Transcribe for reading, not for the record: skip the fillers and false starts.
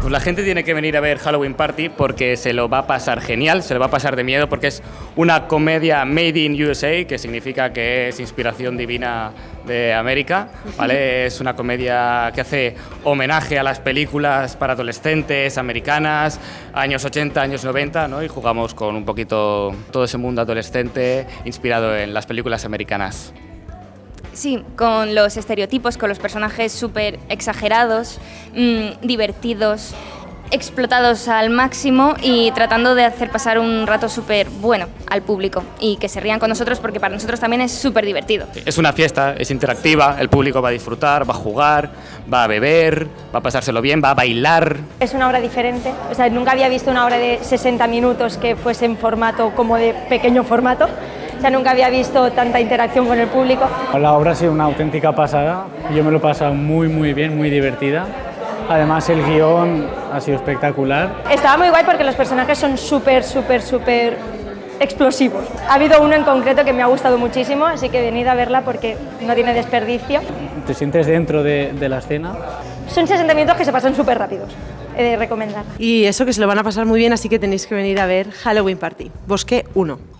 Pues la gente tiene que venir a ver Halloween Party porque se lo va a pasar genial, se lo va a pasar de miedo porque es una comedia made in USA, que significa que es inspiración divina de América, ¿vale? Es una comedia que hace homenaje a las películas para adolescentes americanas, años 80, años 90, ¿no? Y jugamos con un poquito todo ese mundo adolescente inspirado en las películas americanas. Sí, con los estereotipos, con los personajes súper exagerados, divertidos, explotados al máximo y tratando de hacer pasar un rato súper bueno al público y que se rían con nosotros porque para nosotros también es súper divertido. Es una fiesta, es interactiva, el público va a disfrutar, va a jugar, va a beber, va a pasárselo bien, va a bailar. Es una obra diferente, o sea, nunca había visto una obra de 60 minutos que fuese en formato como de pequeño formato. O sea, nunca había visto tanta interacción con el público. La obra ha sido una auténtica pasada, yo me lo he pasado muy bien, muy divertida. Además el guión ha sido espectacular. Estaba muy guay porque los personajes son súper explosivos. Ha habido uno en concreto que me ha gustado muchísimo, así que venid a verla porque no tiene desperdicio. Te sientes dentro de la escena. Son 60 minutos que se pasan súper rápidos, he de recomendar. Y eso, que se lo van a pasar muy bien, así que tenéis que venir a ver Halloween Party, Bosque 1.